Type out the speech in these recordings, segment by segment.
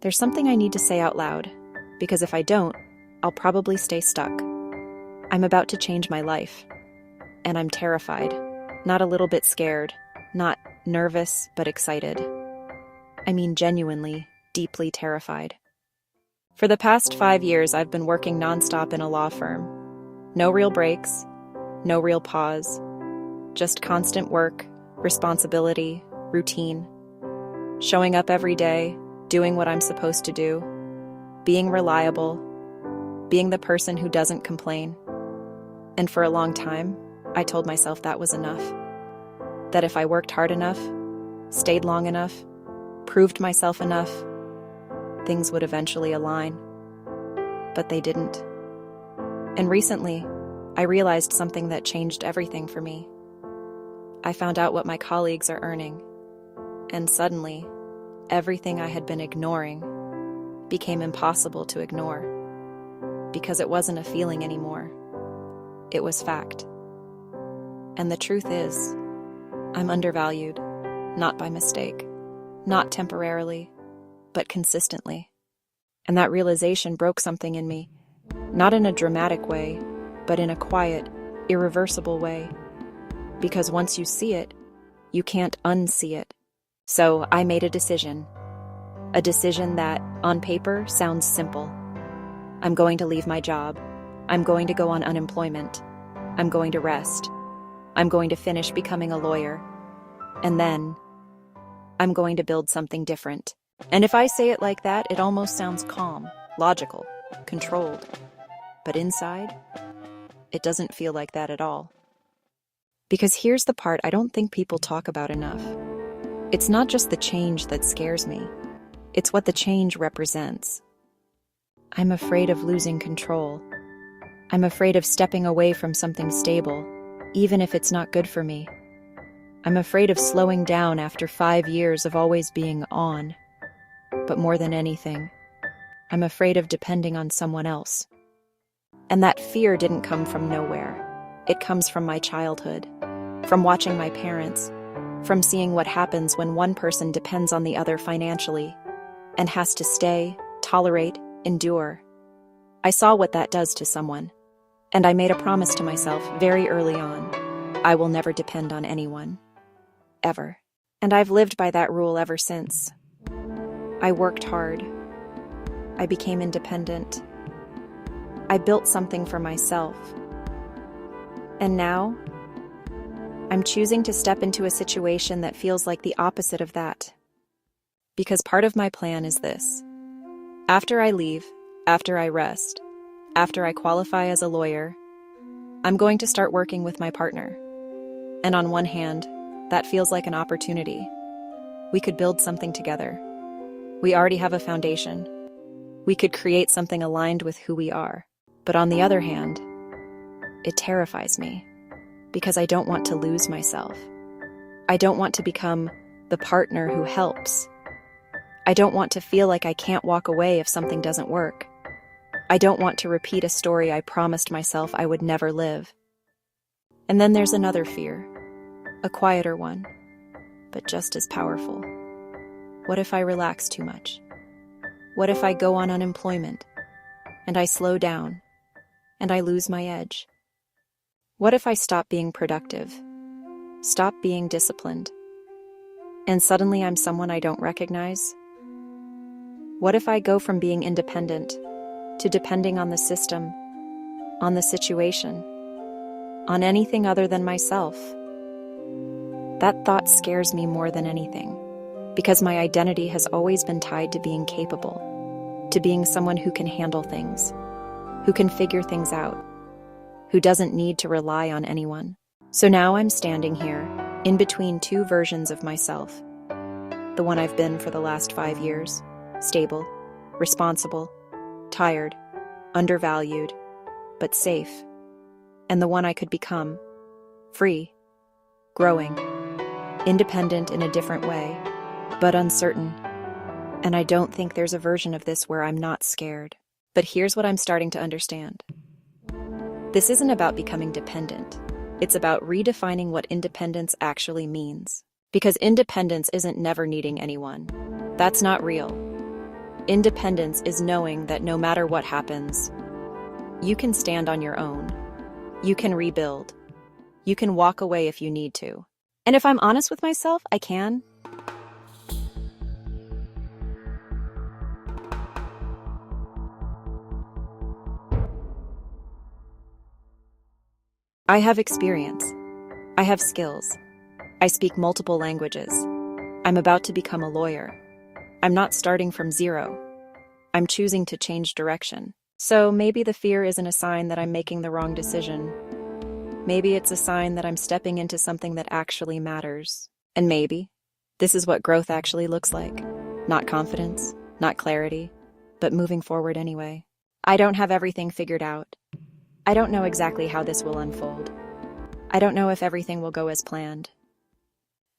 There's something I need to say out loud, because if I don't, I'll probably stay stuck. I'm about to change my life, and I'm terrified, not a little bit scared, not nervous, but excited. I mean, genuinely, deeply terrified. For the past 5 years, I've been working nonstop in a law firm. No real breaks, no real pause, just constant work, responsibility, routine. Showing up every day, doing what I'm supposed to do, being reliable, being the person who doesn't complain. And for a long time, I told myself that was enough. That if I worked hard enough, stayed long enough, proved myself enough, things would eventually align. But they didn't. And recently, I realized something that changed everything for me. I found out what my colleagues are earning, and suddenly, everything I had been ignoring became impossible to ignore, because it wasn't a feeling anymore. It was fact. And the truth is, I'm undervalued, not by mistake, not temporarily, but consistently. And that realization broke something in me, not in a dramatic way, but in a quiet, irreversible way. Because once you see it, you can't unsee it. So I made a decision that, on paper, sounds simple. I'm going to leave my job. I'm going to go on unemployment. I'm going to rest. I'm going to finish becoming a lawyer. And then, I'm going to build something different. And if I say it like that, it almost sounds calm, logical, controlled. But inside, it doesn't feel like that at all. Because here's the part I don't think people talk about enough. It's not just the change that scares me. It's what the change represents. I'm afraid of losing control. I'm afraid of stepping away from something stable, even if it's not good for me. I'm afraid of slowing down after 5 years of always being on. But more than anything, I'm afraid of depending on someone else. And that fear didn't come from nowhere. It comes from my childhood, from watching my parents, from seeing what happens when one person depends on the other financially and has to stay, tolerate, endure. I saw what that does to someone, and I made a promise to myself very early on. I will never depend on anyone. Ever. And I've lived by that rule ever since. I worked hard. I became independent. I built something for myself. And now, I'm choosing to step into a situation that feels like the opposite of that. Because part of my plan is this. After I leave, after I rest, after I qualify as a lawyer, I'm going to start working with my partner. And on one hand, that feels like an opportunity. We could build something together. We already have a foundation. We could create something aligned with who we are. But on the other hand, it terrifies me because I don't want to lose myself. I don't want to become the partner who helps. I don't want to feel like I can't walk away if something doesn't work. I don't want to repeat a story I promised myself I would never live. And then there's another fear, a quieter one, but just as powerful. What if I relax too much? What if I go on unemployment and I slow down and I lose my edge? What if I stop being productive, stop being disciplined, and suddenly I'm someone I don't recognize? What if I go from being independent to depending on the system, on the situation, on anything other than myself? That thought scares me more than anything, because my identity has always been tied to being capable, to being someone who can handle things, who can figure things out, who doesn't need to rely on anyone. So now I'm standing here, in between two versions of myself. The one I've been for the last 5 years, stable, responsible, tired, undervalued, but safe. And the one I could become, free, growing, independent in a different way, but uncertain. And I don't think there's a version of this where I'm not scared. But here's what I'm starting to understand. This isn't about becoming dependent. It's about redefining what independence actually means. Because independence isn't never needing anyone. That's not real. Independence is knowing that no matter what happens, you can stand on your own. You can rebuild. You can walk away if you need to. And if I'm honest with myself, I can. I have experience. I have skills. I speak multiple languages. I'm about to become a lawyer. I'm not starting from zero. I'm choosing to change direction. So maybe the fear isn't a sign that I'm making the wrong decision. Maybe it's a sign that I'm stepping into something that actually matters. And maybe this is what growth actually looks like. Not confidence, not clarity, but moving forward anyway. I don't have everything figured out. I don't know exactly how this will unfold. I don't know if everything will go as planned.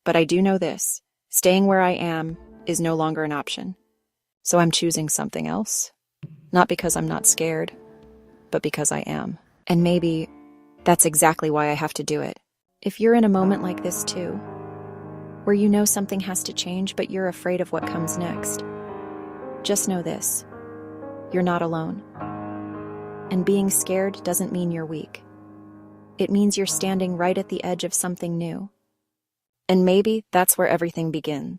But I do know this: staying where I am is no longer an option. So I'm choosing something else. Not because I'm not scared, but because I am. And maybe that's exactly why I have to do it. If you're in a moment like this too, where you know something has to change, but you're afraid of what comes next, just know this: you're not alone. And being scared doesn't mean you're weak. It means you're standing right at the edge of something new. And maybe that's where everything begins.